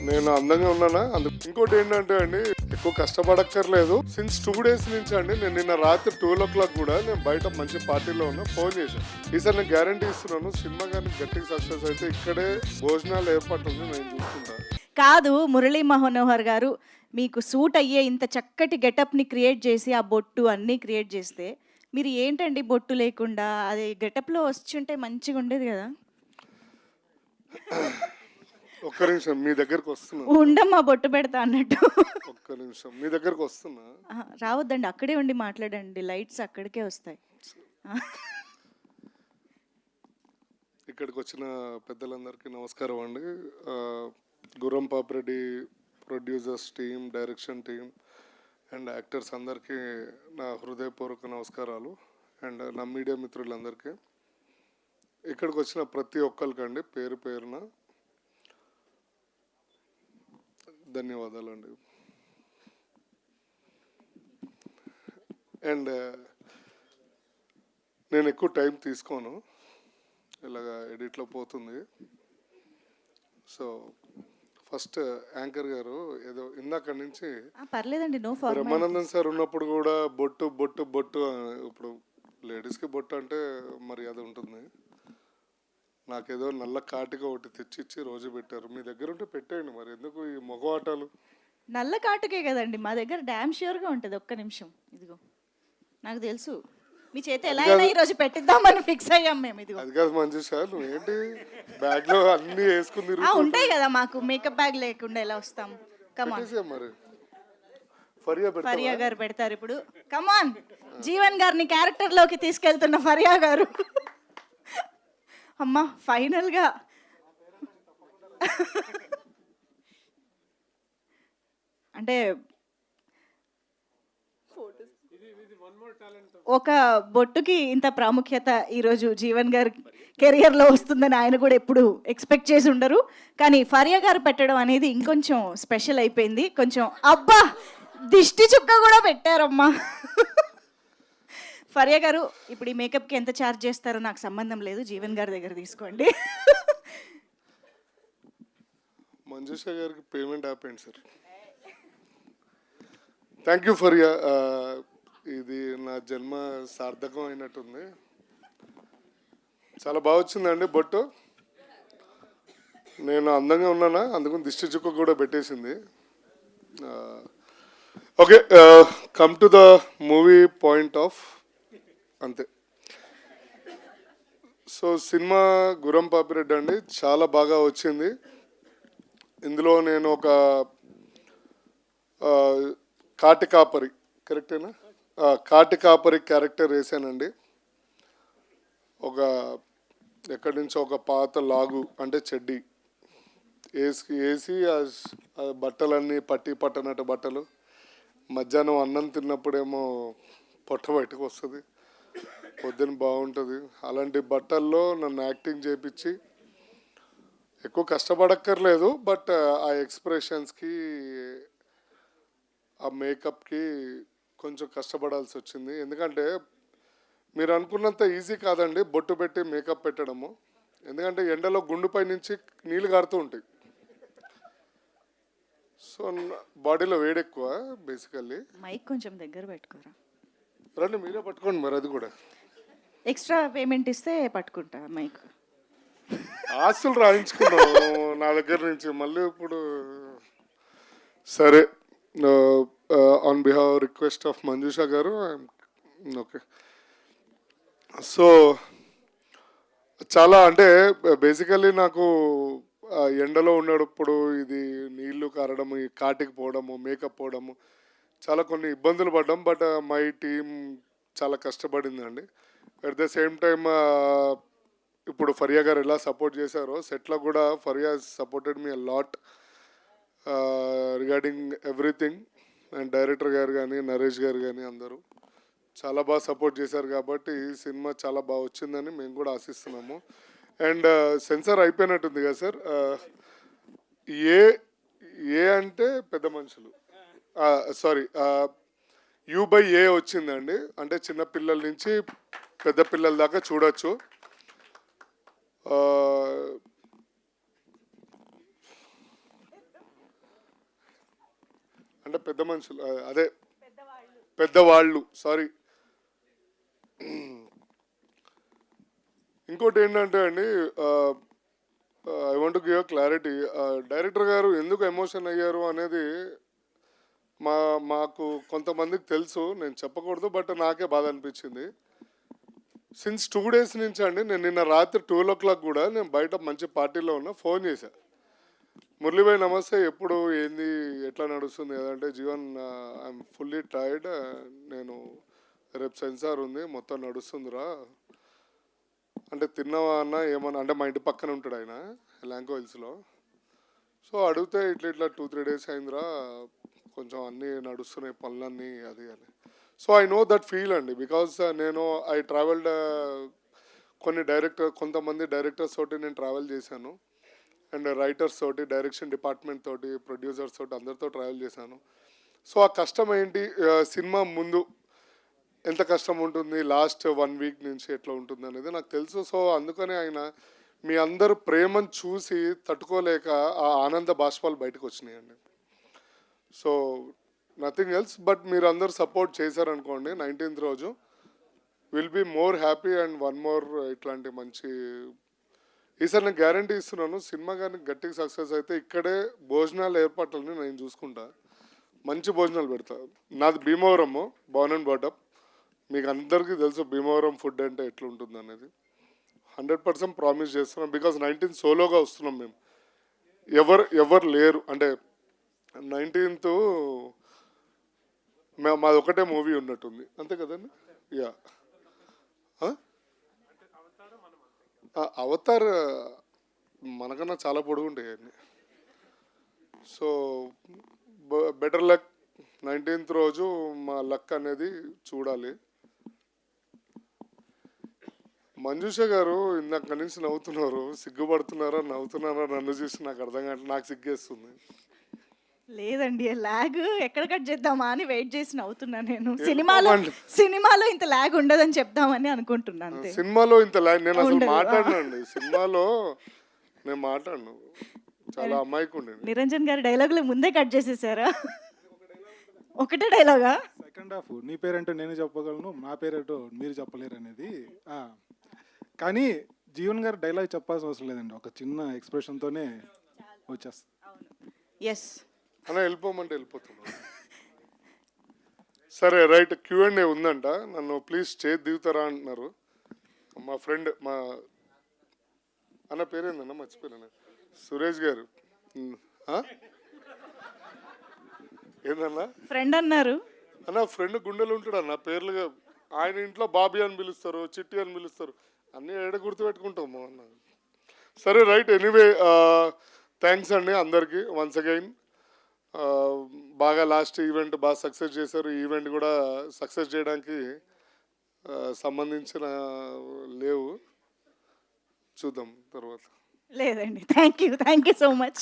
నేను అందంగా ఉన్నానా ఇంకోటి ఏంటంటే అండి, ఎక్కువ కష్టపడక్కర్లేదు. సిన్స్ 2 days నుంచి అండి, నేను నిన్న రాత్రి 12 o'clock కూడా నేను బయట మంచి పార్టీలో ఉన్నా, ఫోన్ చేశాను. ఈసారి నేను గ్యారంటీ ఇస్తున్నాను, సినిమా కానీ గట్టిగా సక్సెస్ అయితే ఇక్కడే భోజనాలు ఏర్పాటు ఉంది, నేను చూసుకుంటాను. కాదు మురళీ మనోహర్ గారు, మీకు సూట్ అయ్యే ఇంత చక్కటి గెటప్ని క్రియేట్ చేసి ఆ బొట్టు అన్నీ క్రియేట్ చేస్తే మీరు ఏంటండి బొట్టు లేకుండా అది గెటప్లో వచ్చుంటే మంచిగా ఉండేది కదా. ఒక్క నిమిషం మీ దగ్గరకు వస్తున్నా. ఉండమ్మా బొట్టు పెడతా అన్నట్టు. ఒక్క నిమిషం మీ దగ్గరకు వస్తున్నా. రావద్దండి, అక్కడే ఉండి మాట్లాడండి, లైట్స్ అక్కడికే వస్తాయి. ఇక్కడికి వచ్చిన పెద్దలందరికీ నమస్కారం అండి. గుర్రం Papireddy producers team, direction team and actors అందరికీ నా హృదయపూర్వక నమస్కారాలు. అండ్ నా మీడియా మిత్రులందరికీ, ఇక్కడికి వచ్చిన ప్రతి ఒక్కరికండి పేరు పేరున ధన్యవాదాలండి. అండ్ నేను ఎక్కువ టైం తీసుకోను, ఇలాగా ఎడిట్లో పోతుంది. సో ఫస్ట్ యాంకర్ గారు ఏదో ఇందాక నుంచి పర్లేదండి, నో బ్రహ్మానందన్ సార్ ఉన్నప్పుడు కూడా బొట్టు బొట్టు బొట్టు, ఇప్పుడు లేడీస్కి బొట్టు అంటే మర్యాద ఉంటుంది. నాకేదో నల్ల కాటిగా ఒకటి తెచ్చిచ్చి రోజు పెట్టారు. మీ దగ్గర ఉంటే పెట్టేయండి, మరి ఎందుకు ఈ మగవాటాలు? నల్ల కాటుకే కదండి మా దగ్గర, డ్యామ్ ష్యూర్గా ఉంటుంది. ఒక్క నిమిషం, ఇదిగో నాకు తెలుసు, మీ చేత ఎలా అయినా ఈరోజు పెట్టిద్దామని ఫిక్స్ అయ్యాం మేము. ఇదిగో అది కాదు మంచి సార్, నువ్వేంటి బ్యాగ్ లో అన్ని వేసుకుని ఉంటాయి కదా, మాకు మేకప్ బ్యాగ్ లేకుండా ఎలా వస్తాం. కమాన్ మరి ఫరియా గారు పెడతారు ఇప్పుడు. కమాన్, జీవన్ గారిని క్యారెక్టర్ లోకి తీసుకెళ్తున్న ఫరియా గారు. అమ్మా ఫైనల్గా అంటే ఒక బొట్టుకి ఇంత ప్రాముఖ్యత ఈరోజు జీవన్ గారి కెరియర్లో వస్తుందని ఆయన కూడా ఎప్పుడు ఎక్స్పెక్ట్ చేసి ఉండరు. కానీ ఫరియా గారు పెట్టడం అనేది ఇంకొంచెం స్పెషల్ అయిపోయింది. కొంచెం అబ్బా దిష్టి చుక్క కూడా పెట్టారమ్మా. ఫరియా గారు, ఇప్పుడు ఈ మేకప్కి ఎంత ఛార్జ్ చేస్తారో నాకు సంబంధం లేదు, జీవన్ గారి దగ్గర తీసుకోండి. మంజుష గారికి పేమెంట్ ఆపేయండి సార్. Thank you Faria. ఇది నా జన్మ సార్థకం అయినట్టుంది. చాలా బాగా వచ్చిందండి బొట్టు. నేను అందంగా ఉన్నానా, అందుకని దిష్టి చుక్క కూడా పెట్టేసింది. Okay, come to the movie point of అంతే. సో సినిమా గుర్రం పాపిరెడ్డి అండి, చాలా బాగా వచ్చింది. ఇందులో నేను ఒక కాటి కాపరి, కరెక్టేనా, కాటి కాపరి క్యారెక్టర్ వేసానండి. ఒక ఎక్కడి నుంచో ఒక పాత లాగు అంటే చెడ్డీ వేసి ఆ బట్టలన్నీ పట్టనట్టు బట్టలు, మధ్యాహ్నం అన్నం తిన్నప్పుడేమో పొట్ట బయటకు వస్తుంది, పొద్దున బాగుంటుంది. అలాంటి బట్టల్లో నన్ను యాక్టింగ్ చేయించి, ఎక్కువ కష్టపడక్కర్లేదు, బట్ ఆ ఎక్స్ప్రెషన్స్కి ఆ మేకప్కి కొంచెం కష్టపడాల్సి వచ్చింది. ఎందుకంటే మీరు అనుకున్నంత ఈజీ కాదండి బొట్టు పెట్టి మేకప్ పెట్టడము. ఎందుకంటే ఎండలో గుండుపై నుంచి నీళ్ళు కారుతూ ఉంటాయి. సో బాడీలో వేడి ఎక్కువ బేసికల్లీ. మైక్ కొంచెం దగ్గర పెట్టుకోరా. రండి మీరే పట్టుకోండి మరి, అది కూడా ఎక్స్ట్రా పేమెంట్ ఇస్తే పట్టుకుంటా మైక్. ఆస్తులు రాయించుకున్నాను నా దగ్గర నుంచి మళ్ళీ ఇప్పుడు. సరే, ఆన్ బిహావ్ రిక్వెస్ట్ ఆఫ్ మంజుష గారు, ఓకే. సో చాలా అంటే బేసికల్లీ నాకు ఎండలో ఉన్నప్పుడు ఇది నీళ్లు కారడము, ఈ కాటికి పోవడము, మేకప్ పోవడము, చాలా కొన్ని ఇబ్బందులు పడ్డాం. బట్ మై టీమ్ చాలా కష్టపడిందండి. అట్ ద సేమ్ టైమ్ ఇప్పుడు ఫరియా గారు ఎలా సపోర్ట్ చేశారో సెట్లో కూడా Faria supported me a lot regarding everything. And director గారు కానీ, నరేష్ గారు కానీ అందరూ చాలా బాగా సపోర్ట్ చేశారు. కాబట్టి ఈ సినిమా చాలా బాగా వచ్చిందని మేము కూడా ఆశిస్తున్నాము. అండ్ సెన్సార్ అయిపోయినట్టుంది కదా సార్. ఏ అంటే పెద్ద మనుషులు, సారీ U/A వచ్చిందండి. అంటే చిన్నపిల్లల నుంచి పెద్ద పిల్లల దాకా చూడొచ్చు. అంటే పెద్ద మనుషులు అదే పెద్దవాళ్ళు సారీ. ఇంకోటి ఏంటంటే అండి, I want give clarity. Director గారు ఎందుకు ఎమోషన్ అయ్యారు అనేది మాకు కొంతమందికి తెలుసు, నేను చెప్పకూడదు, బట్ నాకే బాధ అనిపించింది. సిన్స్ 2 days నుంచి అండి, నేను నిన్న రాత్రి 12 o'clock కూడా నేను బయట మంచి పార్టీలో ఉన్నా, ఫోన్ చేశా, మురళీభాయ్ నమస్తే, ఎప్పుడు ఏంది ఎట్లా నడుస్తుంది కదంటే, జీవన్ ఐఎమ్ ఫుల్లీ టైర్డ్, నేను రేపు సెన్సార్ ఉంది మొత్తం నడుస్తుందిరా అంటే, తిన్నావా అన్న ఏమన్నా అంటే, మా ఇంటి పక్కన ఉంటాడు ఆయన ల్యాంకో హిల్స్లో. సో అడిగితే ఇట్లా ఇట్లా 2-3 days అయిందిరా, కొంచెం అన్నీ నడుస్తున్నాయి పనులన్నీ అది అని. So I know that feel అండి, బికాస్ నేను ఐ ట్రావెల్డ్ కొంతమంది డైరెక్టర్స్ తోటి నేను ట్రావెల్ చేశాను, అండ్ రైటర్స్ తోటి, డైరెక్షన్ డిపార్ట్మెంట్ తోటి, ప్రొడ్యూసర్స్ తోటి అందరితో ట్రావెల్ చేశాను. సో ఆ కష్టం ఏంటి, సినిమా ముందు ఎంత కష్టం ఉంటుంది, లాస్ట్ 1 week నుంచి ఎట్లా ఉంటుంది అనేది నాకు తెలుసు. సో అందుకనే ఆయన మీ అందరు ప్రేమను చూసి తట్టుకోలేక ఆ ఆనంద బాష్పాలు బయటకు వచ్చినాయండి. సో నథింగ్ ఎల్స్, బట్ మీరు అందరు సపోర్ట్ చేశారనుకోండి, 19th రోజు will be more happy and one more ఇట్లాంటి మంచి. ఈసారి నేను గ్యారంటీ ఇస్తున్నాను, సినిమా కానీ గట్టిగా సక్సెస్ అయితే ఇక్కడే భోజనాలు ఏర్పాట్లని నేను చూసుకుంటా, మంచి భోజనాలు పెడతా. నాది భీమవరము, బోర్న్ అండ్ బాటప్, మీకు అందరికీ తెలుసు భీమవరం ఫుడ్ అంటే ఎట్లుంటుంది అనేది. 100% ప్రామిస్ చేస్తున్నాం, బికాజ్ 19th సోలోగా వస్తున్నాం మేము, ఎవరు లేరు అంటే 19th మాది ఒకటే మూవీ ఉన్నట్టుంది, అంతే కదండి. యా అవతార్ మనకన్నా చాలా పొడుగు ఉంటాయి అన్ని. సో బెటర్ లక్, 19th రోజు మా లక్ అనేది చూడాలి. మంజుష గారు ఇందాక నుంచి నవ్వుతున్నారు, సిగ్గుపడుతున్నారా నవ్వుతున్నారా నన్ను చూసి నాకు అర్థం కావట్లేదు, నాకు సిగ్గేస్తుంది. లేదండి, లాగ్ ఎక్కడ కట్ చేద్దామా అని వెయిట్ చేసి నవ్వుతున్నా నేను. ఎందుకు సినిమాలో ఇంత లాగ్ ఉండదని చెప్దామని అనుకుంటున్నాను. సినిమాలో ఇంత నేను అసలు ఉండదు. మాట్లాడనండి, సినిమాలో నేను మాట్లాడను, చాలా అమ్మాయికి ఉండేది. నిరంజన్ గారి డైలాగులు ముందే కట్ చేసేసారా? ఒకటే డైలాగా? సెకండ్ హాఫ్ నీ పేరేంటో నేను చెప్పగలను, నా పేరేంటో మీరు చెప్పలేరు అనేది. కానీ జీవన్ గారు డైలాగ్ చెప్పాల్సిన అవసరం లేదండి, ఒక చిన్న ఎక్స్ప్రెషన్తోనే వచ్చేస్తుంది. ఎస్ అలా వెళ్ళిపోమంటే వెళ్ళిపోతున్నాను. సరే రైట్, Q&A ఉందంట, నన్ను ప్లీజ్ చేతి దిగుతారా అంటున్నారు మా ఫ్రెండ్, మా అన్న పేరేందన్న మర్చిపోయాను, సురేష్ గారు. ఏందన్నా ఫ్రెండ్ అన్నారు. అన్న ఫ్రెండ్ గుండెలు ఉంటాడు అన్న, పేర్లుగా ఆయన ఇంట్లో బాబీ అని పిలుస్తారు, చిట్టి అని పిలుస్తారు, అన్నీ ఏడ గుర్తుపెట్టుకుంటాము అన్న. సరే రైట్, ఎనీవే థ్యాంక్స్ అండి అందరికీ వన్స్ అగైన్. బాగా లాస్ట్ ఈవెంట్ బాగా సక్సెస్ చేశారు, ఈ ఈవెంట్ కూడా సక్సెస్ చేయడానికి సంబంధించిన లేవు, చూద్దాం తర్వాత. లేదండి, థ్యాంక్ యూ సో మచ్.